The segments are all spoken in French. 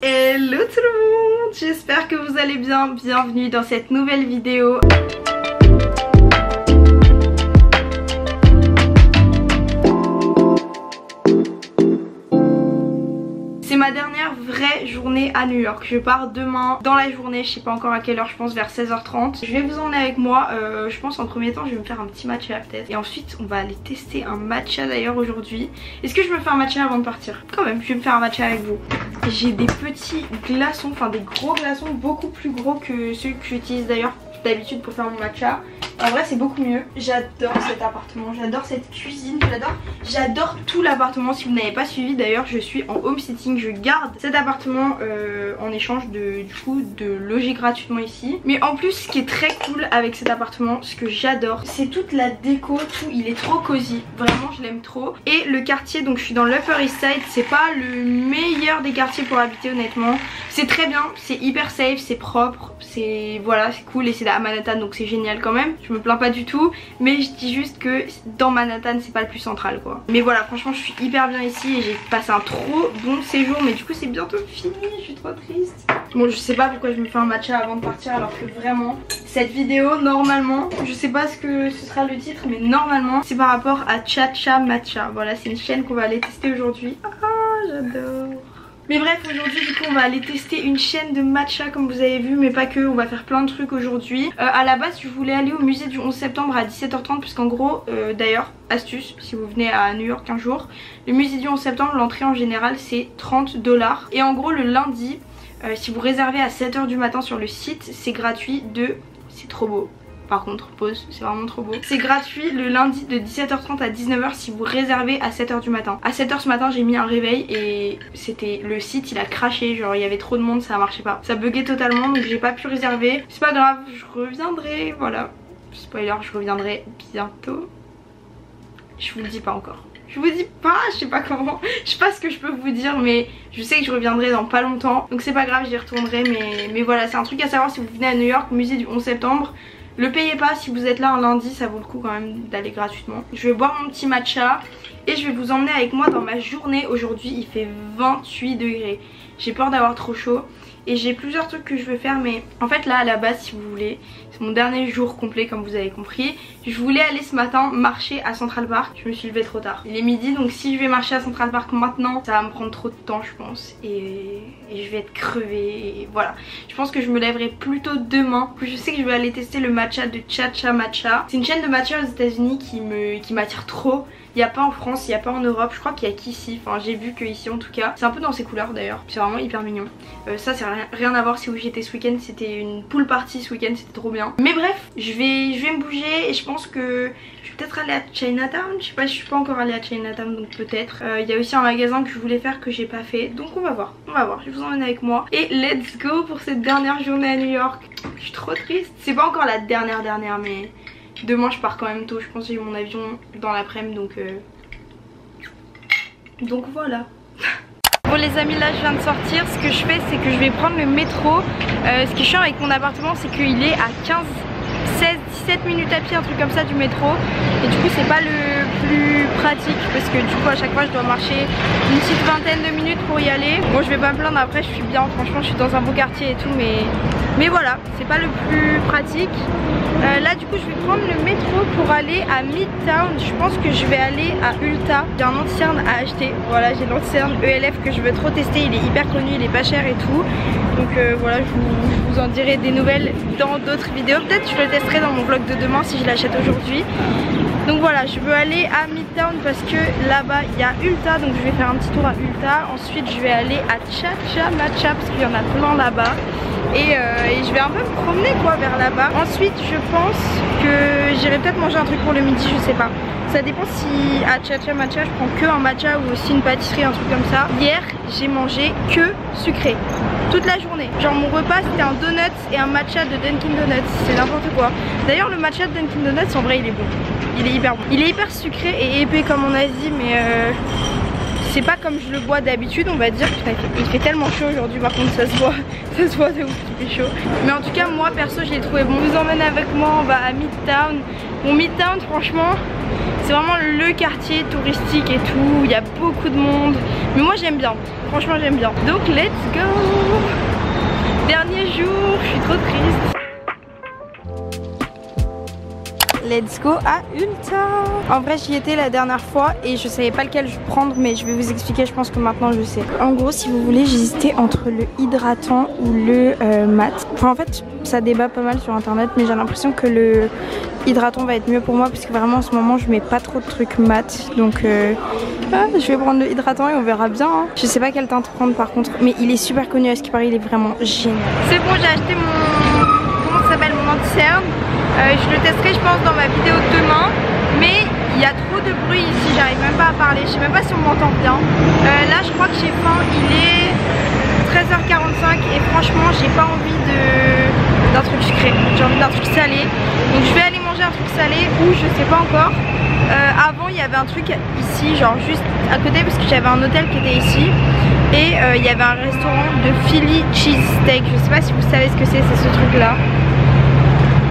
Hello tout le monde, j'espère que vous allez bien, bienvenue dans cette nouvelle vidéo. C'est ma dernière vraie journée à New York. Je pars demain dans la journée, je sais pas encore à quelle heure, je pense vers 16h30. Je vais vous emmener avec moi, je pense en premier temps je vais me faire un petit matcha peut-être. Et ensuite on va aller tester un matcha d'ailleurs aujourd'hui. Est-ce que je me fais un matcha avant de partir? Quand même, je vais me faire un matcha avec vous. J'ai des petits glaçons, enfin des gros glaçons, beaucoup plus gros que ceux que j'utilise d'ailleurs d'habitude pour faire mon matcha. En vrai c'est beaucoup mieux. J'adore cet appartement, j'adore cette cuisine, j'adore tout l'appartement. Si vous n'avez pas suivi d'ailleurs, je suis en home sitting, je garde cet appartement en échange de loger gratuitement ici. Mais en plus ce qui est très cool avec cet appartement, ce que j'adore, c'est toute la déco, tout, il est trop cosy, vraiment je l'aime trop. Et le quartier, donc je suis dans l'Upper East Side, c'est pas le meilleur des quartiers pour habiter honnêtement. C'est très bien, c'est hyper safe, c'est propre, c'est voilà, c'est cool et c'est à Manhattan donc c'est génial quand même. Je me plains pas du tout, mais je dis juste que dans Manhattan c'est pas le plus central quoi. Mais voilà, franchement je suis hyper bien ici et j'ai passé un trop bon séjour, mais du coup c'est bientôt fini, je suis trop triste. Bon, je sais pas pourquoi je me fais un matcha avant de partir alors que vraiment cette vidéo normalement, je sais pas ce que ce sera le titre, mais normalement c'est par rapport à Cha-Cha Matcha. Voilà, c'est une chaîne qu'on va aller tester aujourd'hui. Ah j'adore. Mais bref, aujourd'hui du coup on va aller tester une chaîne de matcha comme vous avez vu, mais pas que, on va faire plein de trucs aujourd'hui. À la base je voulais aller au musée du 11 septembre à 17h30 puisqu'en gros, d'ailleurs, astuce, si vous venez à New York un jour, le musée du 11 septembre, l'entrée en général c'est 30 $. Et en gros le lundi, si vous réservez à 7h du matin sur le site, c'est gratuit de... C'est trop beau. Par contre, pause, c'est vraiment trop beau. C'est gratuit le lundi de 17h30 à 19h si vous réservez à 7h du matin. À 7h ce matin j'ai mis un réveil et c'était le site, il a craché, genre il y avait trop de monde, ça marchait pas. Ça buguait totalement donc j'ai pas pu réserver. C'est pas grave, je reviendrai, voilà. Spoiler, je reviendrai bientôt. Je vous le dis pas encore. Je vous dis pas, je sais pas comment, je sais pas ce que je peux vous dire, mais je sais que je reviendrai dans pas longtemps. Donc c'est pas grave, j'y retournerai, mais voilà, c'est un truc à savoir si vous venez à New York, musée du 11 septembre. Le payez pas, si vous êtes là un lundi, ça vaut le coup quand même d'aller gratuitement. Je vais boire mon petit matcha et je vais vous emmener avec moi dans ma journée. Aujourd'hui il fait 28 degrés, j'ai peur d'avoir trop chaud. Et j'ai plusieurs trucs que je veux faire, mais en fait là à la base si vous voulez, c'est mon dernier jour complet comme vous avez compris. Je voulais aller ce matin marcher à Central Park, je me suis levée trop tard. Il est midi donc si je vais marcher à Central Park maintenant, ça va me prendre trop de temps je pense. Et je vais être crevée et voilà. Je pense que je me lèverai plutôt demain. Je sais que je vais aller tester le matcha de Cha-Cha Matcha. C'est une chaîne de matcha aux États-Unis qui m'attire trop. Il n'y a pas en France, il n'y a pas en Europe, je crois qu'il y a qu'ici, enfin j'ai vu qu'ici en tout cas. C'est un peu dans ces couleurs d'ailleurs, c'est vraiment hyper mignon. Ça c'est rien à voir si où j'étais ce week-end, c'était une pool party ce week-end, c'était trop bien. Mais bref, je vais me bouger et je pense que je vais peut-être aller à Chinatown. Je sais pas, je suis pas encore allée à Chinatown donc peut-être. Il y a aussi un magasin que je voulais faire que j'ai pas fait, donc on va voir, je vais vous emmène avec moi. Et let's go pour cette dernière journée à New York. Je suis trop triste, c'est pas encore la dernière mais... Demain je pars quand même tôt, je pense que j'ai mon avion dans l'après-midi donc voilà. Bon les amis, là je viens de sortir, ce que je fais c'est que je vais prendre le métro. Ce qui est chiant avec mon appartement c'est qu'il est à 15, 16, 17 minutes à pied, un truc comme ça du métro. Et du coup c'est pas le plus pratique parce que du coup à chaque fois je dois marcher une petite vingtaine de minutes pour y aller. Bon je vais pas me plaindre, après je suis bien, franchement je suis dans un beau quartier et tout, mais voilà, c'est pas le plus pratique. Là du coup je vais prendre le métro pour aller à Midtown. Je pense que je vais aller à Ulta. J'ai un anti-cerne à acheter. Voilà, j'ai l'anti-cerne ELF que je veux trop tester. Il est hyper connu, il est pas cher et tout. Donc voilà, je vous en dirai des nouvelles dans d'autres vidéos. Peut-être je le testerai dans mon vlog de demain si je l'achète aujourd'hui. Donc voilà, je veux aller à Midtown parce que là-bas il y a Ulta, donc je vais faire un petit tour à Ulta. Ensuite je vais aller à Cha-Cha Matcha parce qu'il y en a plein là-bas. Et je vais un peu me promener quoi vers là-bas. Ensuite je pense que j'irai peut-être manger un truc pour le midi, je sais pas. Ça dépend si à Cha-Cha Matcha je prends que un matcha ou aussi une pâtisserie, un truc comme ça. Hier j'ai mangé que sucré toute la journée. Genre mon repas c'était un donut et un matcha de Dunkin Donuts, c'est n'importe quoi. D'ailleurs le matcha de Dunkin Donuts en vrai il est bon. Il est hyper bon. Il est hyper sucré et épais comme en Asie, mais C'est pas comme je le bois d'habitude, on va dire. Putain, il fait tellement chaud aujourd'hui, par contre ça se voit de ouf qu'il fait chaud. Mais en tout cas moi perso je l'ai trouvé bon. Je vous emmène avec moi, on va à Midtown. Bon, Midtown franchement c'est vraiment le quartier touristique et tout, il y a beaucoup de monde. Mais moi j'aime bien, franchement j'aime bien. Donc let's go. Dernier jour, je suis trop triste. Let's go à Ulta. En vrai j'y étais la dernière fois et je savais pas lequel prendre, mais je vais vous expliquer, je pense que maintenant je sais. En gros si vous voulez j'hésitais entre le hydratant ou le mat. Enfin en fait ça débat pas mal sur internet, mais j'ai l'impression que le hydratant va être mieux pour moi parce que vraiment en ce moment je mets pas trop de trucs mat. Donc je vais prendre le hydratant et on verra bien hein. Je sais pas quelle teinte prendre par contre, mais il est super connu à ce qui paraît, il est vraiment génial. C'est bon, j'ai acheté mon... comment ça s'appelle, mon anti-cerne. Je le testerai je pense dans ma vidéo de demain. Mais il y a trop de bruit ici, j'arrive même pas à parler. Je sais même pas si on m'entend bien. Là je crois que j'ai faim, il est 13h45 et franchement j'ai pas envie d'un truc sucré. J'ai envie d'un truc salé. Donc je vais aller manger un truc salé ou je sais pas encore. Avant il y avait un truc ici, genre juste à côté parce que j'avais un hôtel qui était ici. Et il y avait un restaurant de Philly cheesesteak. Je sais pas si vous savez ce que c'est ce truc là.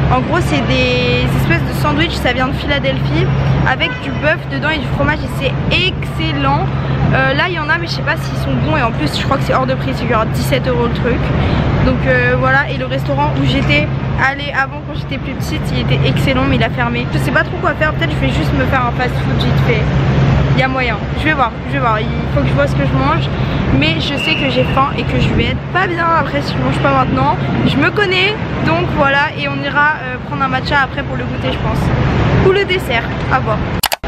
En gros c'est des espèces de sandwich, ça vient de Philadelphie avec du bœuf dedans et du fromage et c'est excellent. Là il y en a mais je sais pas s'ils sont bons et en plus je crois que c'est hors de prix, c'est genre 17 € le truc. Donc voilà, et le restaurant où j'étais allée avant quand j'étais plus petite il était excellent mais il a fermé. Je sais pas trop quoi faire, peut-être je vais juste me faire un fast food vite fait. Il y a moyen, je vais voir, il faut que je vois ce que je mange. Mais je sais que j'ai faim et que je vais être pas bien après si je mange pas maintenant. Je me connais, donc voilà, et on ira prendre un matcha après pour le goûter je pense. Ou le dessert, à voir.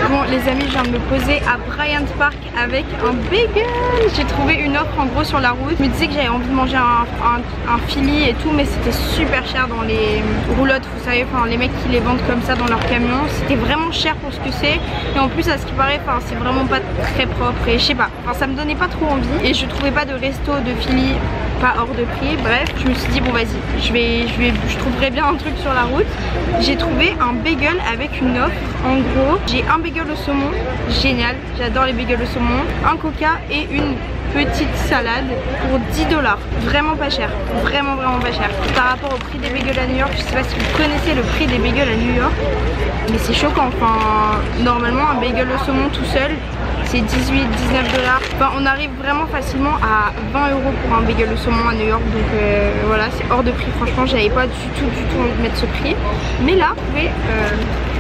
Bon les amis, je viens de me poser à Bryant Park avec un bagel. J'ai trouvé une offre en gros sur la route. Je me disais que j'avais envie de manger un Philly et tout, mais c'était super cher dans les roulottes, vous savez, enfin les mecs qui les vendent comme ça dans leur camion. C'était vraiment cher pour ce que c'est. Et en plus à ce qui paraît, enfin c'est vraiment pas très propre et je sais pas, enfin ça me donnait pas trop envie. Et je trouvais pas de resto de Philly pas hors de prix. Bref, je me suis dit bon vas-y, je trouverai bien un truc sur la route. J'ai trouvé un bagel avec une offre. En gros, j'ai un bagel au saumon, génial, j'adore les bagels au saumon, un coca et une petite salade pour 10 $. Vraiment pas cher, vraiment pas cher. Par rapport au prix des bagels à New York, je sais pas si vous connaissez le prix des bagels à New York, mais c'est choquant. Enfin, normalement un bagel au saumon tout seul c'est 18-19 $. Enfin on arrive vraiment facilement à 20 € pour un bagel au saumon à New York. Donc voilà, c'est hors de prix. Franchement j'avais pas du tout envie de mettre ce prix. Mais là vous pouvez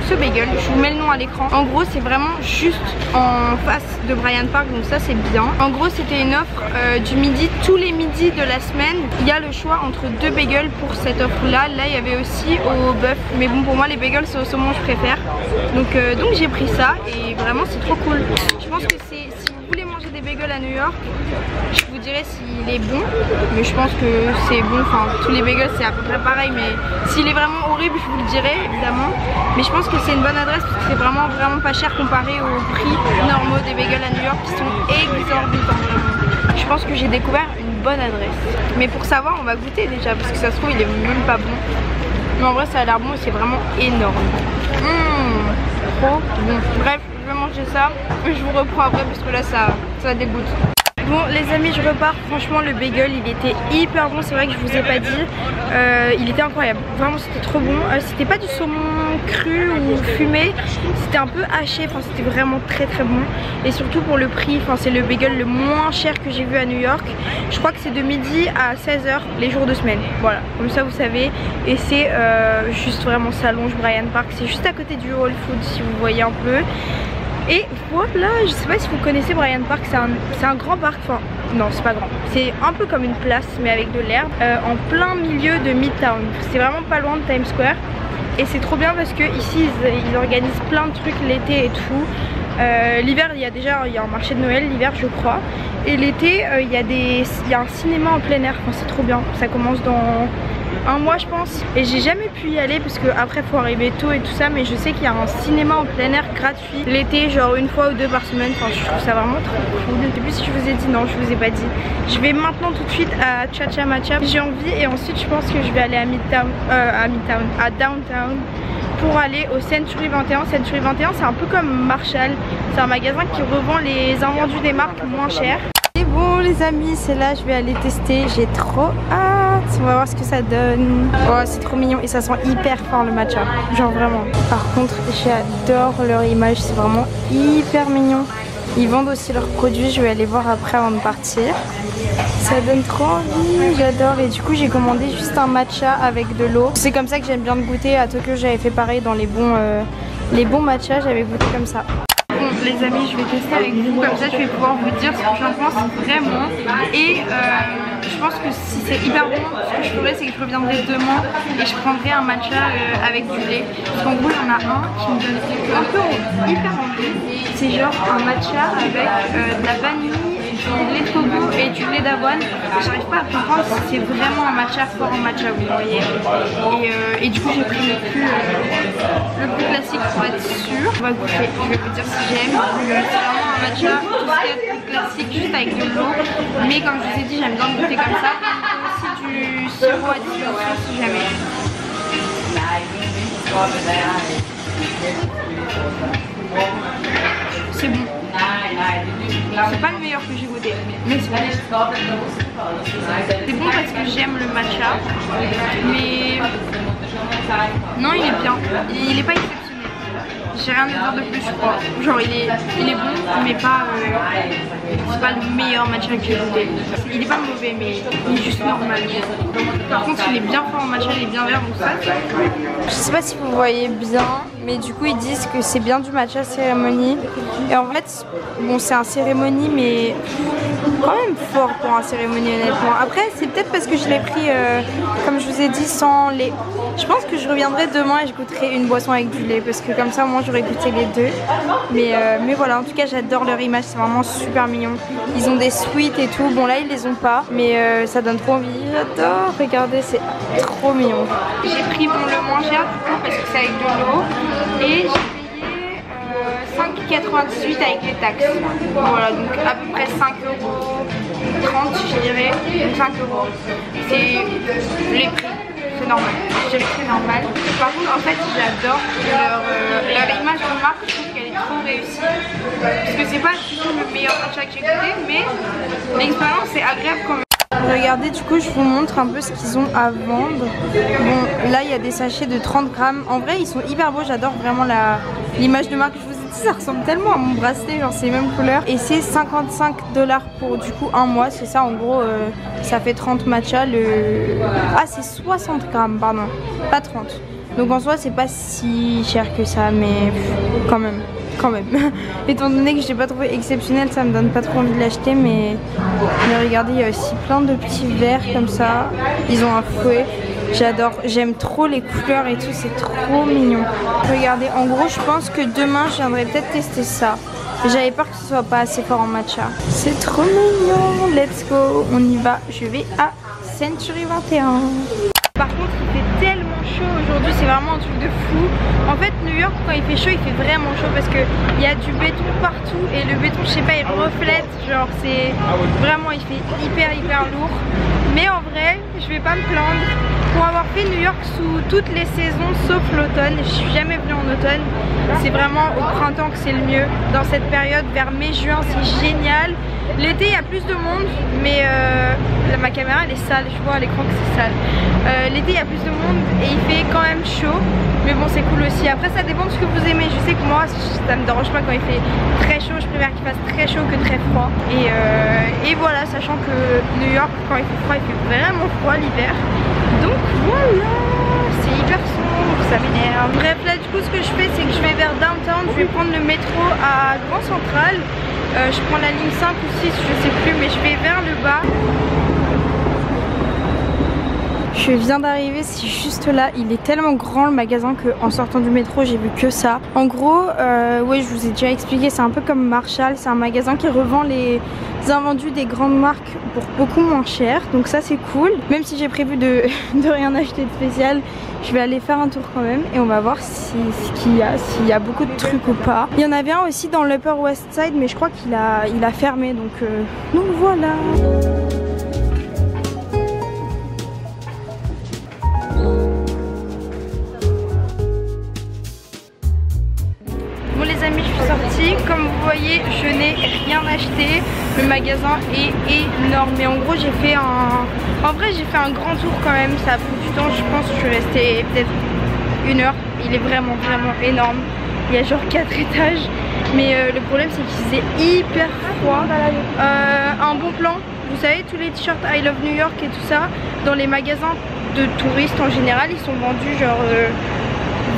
ce bagel, je vous mets le nom à l'écran. En gros c'est vraiment juste en face de Bryant Park, donc ça c'est bien. En gros c'était une offre du midi, tous les midis de la semaine. Il y a le choix entre deux bagels pour cette offre là. Là il y avait aussi au bœuf, mais bon pour moi les bagels c'est au saumon je préfère. Donc j'ai pris ça et vraiment c'est trop cool. Je pense que si vous voulez manger des bagels à New York, je vous dirais s'il est bon, mais je pense que c'est bon, enfin tous les bagels c'est à peu près pareil, mais s'il est vraiment horrible je vous le dirai évidemment. Mais je pense que c'est une bonne adresse parce que c'est vraiment pas cher comparé aux prix normaux des bagels à New York qui sont exorbitants vraiment. Je pense que j'ai découvert une bonne adresse. Mais pour savoir on va goûter déjà parce que ça se trouve il est même pas bon. Mais en vrai ça a l'air bon et c'est vraiment énorme. Trop bon. Bref, je vais manger ça. Je vous reprends après parce que là ça dégoûte. Bon les amis je repars, franchement le bagel il était hyper bon, c'est vrai que je vous ai pas dit. Il était incroyable, vraiment c'était trop bon. C'était pas du saumon cru ou fumé, c'était un peu haché, enfin c'était vraiment très bon. Et surtout pour le prix, enfin c'est le bagel le moins cher que j'ai vu à New York. Je crois que c'est de midi à 16 h les jours de semaine, voilà, comme ça vous savez. Et c'est juste vraiment ça longe Bryant Park, c'est juste à côté du Whole Foods si vous voyez un peu. Et voilà, je sais pas si vous connaissez Bryant Park, c'est un grand parc, enfin non c'est pas grand, c'est un peu comme une place mais avec de l'herbe en plein milieu de Midtown. C'est vraiment pas loin de Times Square et c'est trop bien parce que ici ils organisent plein de trucs l'été et tout. L'hiver il y a un marché de Noël l'hiver je crois, et l'été il y a un cinéma en plein air, enfin, c'est trop bien, ça commence dans un mois je pense, et j'ai jamais pu y aller parce que après faut arriver tôt et tout ça, mais je sais qu'il y a un cinéma en plein air gratuit l'été, genre une fois ou deux par semaine. Enfin je trouve ça vraiment trop cool. Et puis si je vous ai dit, non je vous ai pas dit, je vais maintenant tout de suite à Cha Cha Matcha, j'ai envie, et ensuite je pense que je vais aller à Downtown pour aller au Century 21. Century 21 c'est un peu comme Marshall, c'est un magasin qui revend les invendus des marques moins chères. Et bon les amis, c'est là, je vais aller tester, j'ai trop hâte, on va voir ce que ça donne. Oh c'est trop mignon et ça sent hyper fort le matcha, genre vraiment. Par contre j'adore leur image, c'est vraiment hyper mignon. Ils vendent aussi leurs produits, je vais aller voir après avant de partir. Ça donne trop envie, j'adore. Et du coup j'ai commandé juste un matcha avec de l'eau. C'est comme ça que j'aime bien le goûter. À Tokyo j'avais fait pareil dans les bons matchas, j'avais goûté comme ça. Bon les amis, je vais tester avec vous, comme ça je vais pouvoir vous dire ce que j'en pense vraiment. Et je pense que si c'est hyper bon, ce que je ferais c'est que je reviendrai demain et je prendrai un matcha avec du lait. Parce qu'en gros il y en a un qui me donne un peu hyper envie. C'est genre un matcha avec de la vanille, du lait de coco et du lait d'avoine. J'arrive pas à comprendre si c'est vraiment un matcha fort en matcha, vous voyez. Et du coup j'ai pris le plus classique pour être sûr. On va goûter, je vais vous dire si j'aime. C'est vraiment un matcha tout ce qui est plus classique juste avec de l'eau. Mais comme je vous ai dit, j'aime bien le goûter comme ça. Il y a aussi du sirop à distillation si jamais. C'est bon. C'est pas le meilleur que j'ai goûté, mais c'est bon. C'est bon parce que j'aime le matcha, mais non il est bien, il est pas exceptionnel. J'ai rien à dire de plus je crois. Genre il est bon mais pas c'est pas le meilleur matcha que j'ai goûté. Il est pas mauvais mais il est juste normal. Par contre il est bien fort en matcha, il est bien vert donc ça. Je sais pas si vous voyez bien mais du coup ils disent que c'est bien du matcha cérémonie. Et en fait bon c'est un cérémonie mais quand même fort pour un cérémonie honnêtement. Après c'est peut-être parce que je l'ai pris comme je vous ai dit sans lait. Je pense que je reviendrai demain et je goûterai une boisson avec du lait parce que comme ça moi j'aurais goûté les deux. Mais voilà, en tout cas j'adore leur image, c'est vraiment super mignon. Ils ont des sweets et tout, bon là ils les ont pas mais ça donne trop envie, j'adore, regardez c'est trop mignon. J'ai pris le moins cher du coup parce que c'est avec de l'eau et j'ai payé 5,98 avec les taxes. Voilà donc à peu près 5,30 € je dirais, 5 €. C'est les prix. C'est normal, je dirais que c'est normal. Par contre en fait j'adore leur image de marque, je trouve qu'elle est trop réussie. Parce que c'est pas du tout le meilleur matcha que j'ai goûté mais l'expérience est agréable quand même. Regardez du coup je vous montre un peu ce qu'ils ont à vendre. Bon là il y a des sachets de 30 grammes. En vrai ils sont hyper beaux, j'adore vraiment l'image de marque. Je vous ai dit ça ressemble tellement à mon bracelet, genre c'est les mêmes couleurs. Et c'est 55 $ pour du coup un mois, c'est ça en gros ça fait 30 matchas. Ah c'est 60 grammes pardon, pas 30. Donc en soi c'est pas si cher que ça mais quand même. Étant donné que je l'ai pas trouvé exceptionnel, ça me donne pas trop envie de l'acheter mais regardez il y a aussi plein de petits verres comme ça. Ils ont un fouet, j'adore, j'aime trop les couleurs et tout, c'est trop mignon. Regardez en gros je pense que demain je viendrai peut-être tester ça. J'avais peur que ce soit pas assez fort en matcha. C'est trop mignon, let's go, on y va, je vais à Century 21. Par contre il fait tellement chaud aujourd'hui, c'est vraiment un truc de fou. En fait New York quand il fait chaud il fait vraiment chaud parce que il y a du béton partout et le béton je sais pas il reflète, genre c'est vraiment il fait hyper lourd. Mais en vrai je vais pas me plaindre. Pour avoir fait New York sous toutes les saisons sauf l'automne, je suis jamais venue en automne. C'est vraiment au printemps que c'est le mieux. Dans cette période vers mai-juin c'est génial. L'été il y a plus de monde mais ma caméra elle est sale, je vois à l'écran que c'est sale. L'été il y a plus de monde et il fait quand même chaud. Mais bon c'est cool aussi. Après ça dépend de ce que vous aimez. Je sais que moi ça me dérange pas quand il fait très chaud. Je préfère qu'il fasse très chaud que très froid. Et voilà, sachant que New York quand il fait froid il fait vraiment froid l'hiver. Donc voilà, c'est hyper sombre, ça m'énerve. Bref là du coup ce que je fais c'est que je vais vers Downtown. Je vais prendre le métro à Grand Central. Je prends la ligne 5 ou 6 je sais plus mais je vais vers le bas. Je viens d'arriver, c'est juste là, il est tellement grand le magasin qu'en sortant du métro j'ai vu que ça. En gros, ouais je vous ai déjà expliqué, c'est un peu comme Marshall, c'est un magasin qui revend les invendus des grandes marques pour beaucoup moins cher. Donc ça c'est cool, même si j'ai prévu de rien acheter de spécial, je vais aller faire un tour quand même et on va voir s'il y a beaucoup de trucs ou pas. Il y en avait un aussi dans l'Upper West Side mais je crois qu'il a fermé donc voilà. rien acheté. Le magasin est énorme. Mais en gros j'ai fait en vrai j'ai fait un grand tour quand même. Ça a pris du temps, je pense que je suis restée peut-être 1 heure. Il est vraiment énorme. Il y a genre 4 étages. Mais le problème c'est qu'il faisait hyper froid. Un bon plan, vous savez tous les t-shirts I Love New York et tout ça, dans les magasins de touristes en général ils sont vendus genre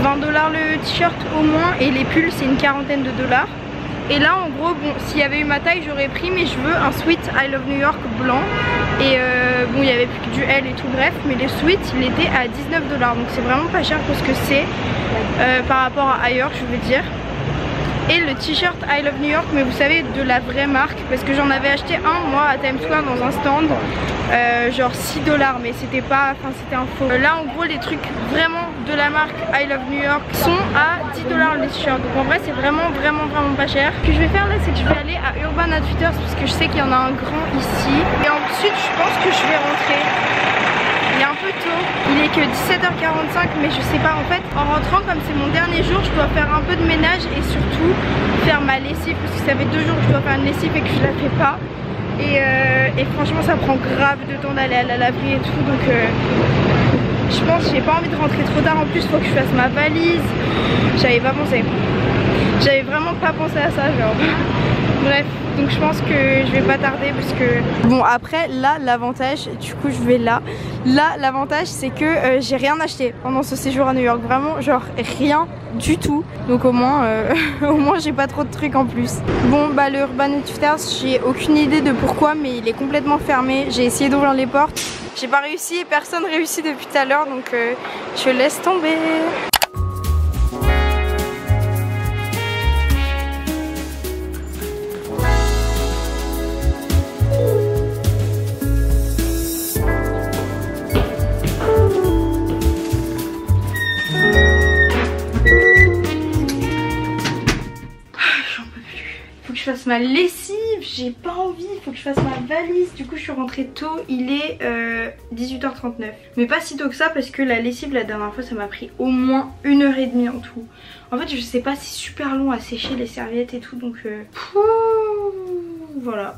20 $ le t-shirt au moins, et les pulls c'est une quarantaine de $. Et là en gros bon, s'il y avait eu ma taille j'aurais pris, mais je veux un sweat I Love New York blanc. Et bon il y avait plus que du L et tout, bref, mais le sweat il était à 19 $, donc c'est vraiment pas cher pour ce que c'est par rapport à ailleurs je veux dire. Et le t-shirt I Love New York, mais vous savez de la vraie marque, parce que j'en avais acheté un moi à Times Square dans un stand genre 6 $, mais c'était pas, enfin c'était un faux. Là en gros les trucs vraiment de la marque I Love New York sont à 10 $ les t-shirts, donc en vrai c'est vraiment pas cher. Ce que je vais faire là c'est que je vais aller à Urban Outfitters parce que je sais qu'il y en a un grand ici, et ensuite je pense que je vais rentrer. Il est un peu tôt, il est que 17h45, mais je sais pas, en fait en rentrant comme c'est mon dernier jour je dois faire un peu de ménage et surtout faire ma lessive, parce que ça fait 2 jours que je dois faire une lessive et que je la fais pas. Et franchement ça prend grave de temps d'aller à la laverie et tout, donc je pense que j'ai pas envie de rentrer trop tard. En plus faut que je fasse ma valise, j'avais pas pensé, j'avais vraiment pas pensé à ça genre. Bref, donc je pense que je vais pas tarder parce que... Bon après là l'avantage, du coup je vais là. Là l'avantage c'est que j'ai rien acheté pendant ce séjour à New York. Vraiment genre rien du tout. Donc au moins j'ai pas trop de trucs en plus. Bon bah le Urban Outfitters, j'ai aucune idée de pourquoi, mais il est complètement fermé. J'ai essayé d'ouvrir les portes, j'ai pas réussi et personne réussit depuis tout à l'heure, donc je laisse tomber. Je fasse ma lessive, j'ai pas envie, il faut que je fasse ma valise. Du coup je suis rentrée tôt, il est 18h39, mais pas si tôt que ça parce que la lessive la dernière fois ça m'a pris au moins 1h30 en tout. En fait je sais pas, c'est super long à sécher les serviettes et tout, donc voilà.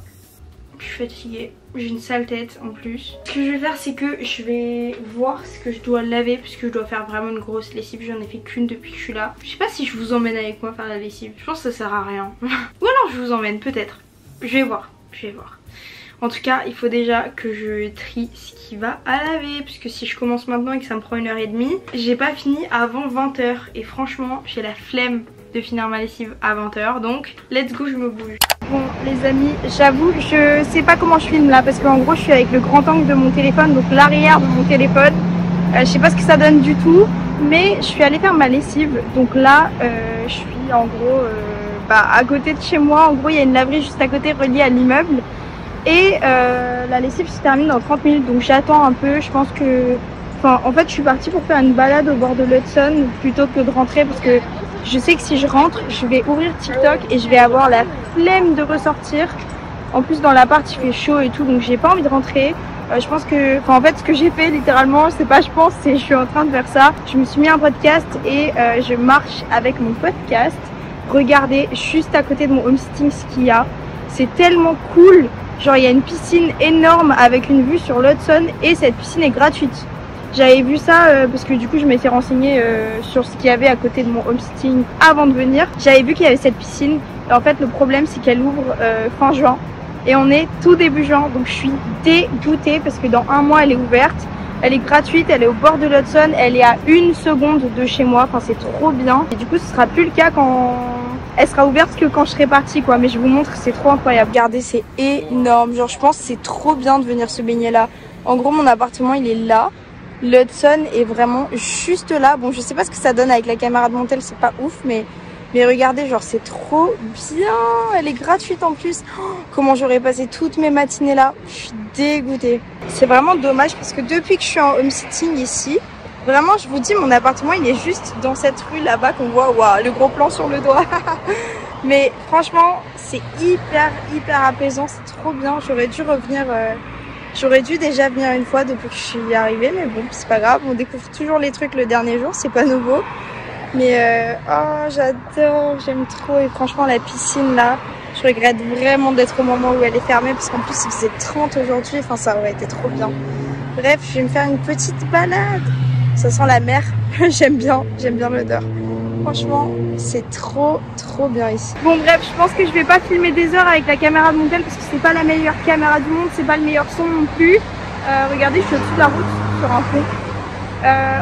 Je suis fatiguée, j'ai une sale tête en plus. Ce que je vais faire c'est que je vais voir ce que je dois laver, puisque je dois faire vraiment une grosse lessive. J'en ai fait qu'une depuis que je suis là. Je sais pas si je vous emmène avec moi faire la lessive, je pense que ça sert à rien. Ou alors je vous emmène peut-être, je vais voir. En tout cas il faut déjà que je trie ce qui va à laver, puisque si je commence maintenant et que ça me prend 1h30, j'ai pas fini avant 20h. Et franchement j'ai la flemme de finir ma lessive à 20h, donc let's go, je me bouge. Bon les amis, j'avoue je sais pas comment je filme là, parce qu'en gros je suis avec le grand angle de mon téléphone, donc l'arrière de mon téléphone. Je sais pas ce que ça donne du tout, mais je suis allée faire ma lessive. Donc là je suis en gros à côté de chez moi. En gros il y a une laverie juste à côté reliée à l'immeuble, et la lessive se termine dans 30 minutes, donc j'attends un peu. Je pense que, enfin en fait je suis partie pour faire une balade au bord de l'Hudson plutôt que de rentrer, parce que je sais que si je rentre, je vais ouvrir TikTok et je vais avoir la flemme de ressortir. En plus dans l'appart il fait chaud et tout, donc j'ai pas envie de rentrer. Je pense que, enfin en fait ce que j'ai fait littéralement, c'est pas je pense, c'est je suis en train de faire ça. Je me suis mis un podcast et je marche avec mon podcast. Regardez juste à côté de mon homestay ce qu'il y a. C'est tellement cool. Genre il y a une piscine énorme avec une vue sur l'Hudson, et cette piscine est gratuite. J'avais vu ça parce que du coup je m'étais renseignée sur ce qu'il y avait à côté de mon homestay avant de venir. J'avais vu qu'il y avait cette piscine, et en fait le problème c'est qu'elle ouvre fin juin et on est tout début juin, donc je suis dégoûtée parce que dans 1 mois elle est ouverte, elle est gratuite, elle est au bord de l'Hudson, elle est à 1 seconde de chez moi, enfin c'est trop bien. Et du coup ce sera plus le cas quand elle sera ouverte que quand je serai partie quoi, mais je vous montre, c'est trop incroyable. Regardez, c'est énorme, genre je pense que c'est trop bien de venir se baigner là. En gros mon appartement il est là. L'Hudson est vraiment juste là. Bon je sais pas ce que ça donne avec la caméra de mon tel, c'est pas ouf, mais regardez, genre c'est trop bien. Elle est gratuite en plus. Oh, comment j'aurais passé toutes mes matinées là. Je suis dégoûtée. C'est vraiment dommage parce que depuis que je suis en home-sitting ici, vraiment je vous dis mon appartement il est juste dans cette rue là-bas qu'on voit. Waouh, le gros plan sur le doigt. Mais franchement c'est hyper apaisant, c'est trop bien. J'aurais dû revenir... J'aurais dû déjà venir une fois depuis que je suis arrivée, mais bon c'est pas grave, on découvre toujours les trucs le dernier jour, c'est pas nouveau. Mais oh j'adore, j'aime trop, et franchement la piscine là, Je regrette vraiment d'être au moment où elle est fermée parce qu'en plus il faisait 30 aujourd'hui, enfin ça aurait été trop bien. Bref, je vais me faire une petite balade. Ça sent la mer, j'aime bien l'odeur. Franchement, c'est trop bien ici. Bon bref, je pense que je vais pas filmer des heures avec la caméra de mon tel parce que c'est pas la meilleure caméra du monde, c'est pas le meilleur son non plus. Regardez, je suis au-dessus de la route sur un pont.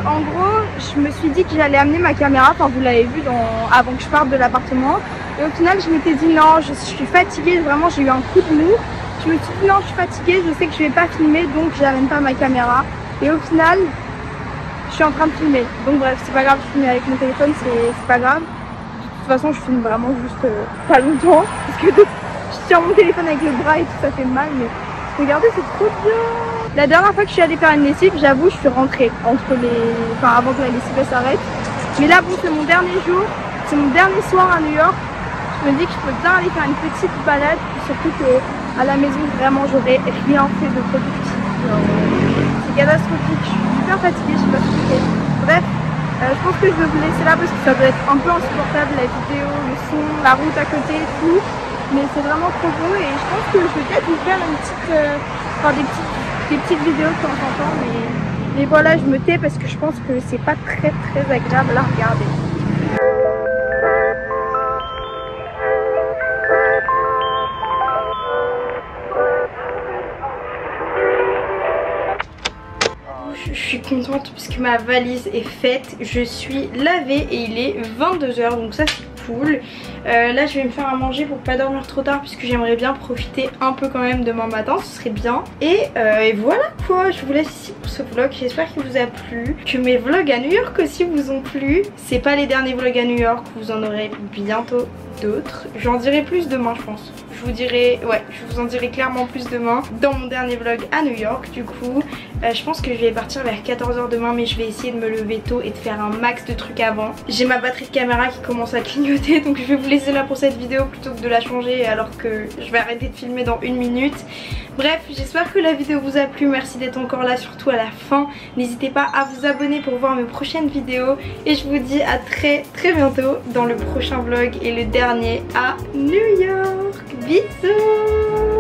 En gros, je me suis dit que j'allais amener ma caméra, enfin vous l'avez vu avant que je parte de l'appartement. Et au final, je m'étais dit non, je suis fatiguée, vraiment j'ai eu un coup de mou. Je me suis dit non, je suis fatiguée, je sais que je vais pas filmer, donc j'amène pas ma caméra. Et au final, je suis en train de filmer. Donc bref, c'est pas grave, je filme avec mon téléphone, c'est pas grave. De toute façon, je filme vraiment juste pas longtemps. Parce que je tiens mon téléphone avec le bras et tout, ça fait mal, mais regardez, c'est trop bien. La dernière fois que je suis allée faire une lessive, j'avoue, je suis rentrée avant que la lessive s'arrête. Mais là, bon, c'est mon dernier jour, c'est mon dernier soir à New York. Je me dis que je peux bien aller faire une petite balade, surtout qu'à la maison, vraiment, j'aurais rien fait de productif. C'est catastrophique, je suis super fatiguée, je sais pas ce que c'est. Bref, je pense que je vais vous laisser là parce que ça doit être un peu insupportable, la vidéo, le son, la route à côté, tout. Mais c'est vraiment trop beau et je pense que je vais peut-être vous faire une petite, des petites vidéos de temps en temps. Mais voilà, je me tais parce que je pense que c'est pas très agréable à regarder. Je suis contente parce que ma valise est faite, je suis lavée et il est 22 h, donc ça c'est cool. Là je vais me faire à manger pour pas dormir trop tard puisque j'aimerais bien profiter un peu quand même demain matin, ce serait bien. Et voilà quoi, je vous laisse ici pour ce vlog, j'espère qu'il vous a plu, que mes vlogs à New York aussi vous ont plu. C'est pas les derniers vlogs à New York, vous en aurez bientôt d'autres. J'en dirai plus demain je pense. Je vous en dirai clairement plus demain dans mon dernier vlog à New York. Du coup je pense que je vais partir vers 14 h demain, mais je vais essayer de me lever tôt et de faire un max de trucs avant. J'ai ma batterie de caméra qui commence à clignoter, donc je vais vous laisser là pour cette vidéo plutôt que de la changer alors que je vais arrêter de filmer dans 1 minute. Bref, j'espère que la vidéo vous a plu, merci d'être encore là, surtout à la fin. N'hésitez pas à vous abonner pour voir mes prochaines vidéos et je vous dis à très bientôt dans le prochain vlog et le dernier à New York. Bisous.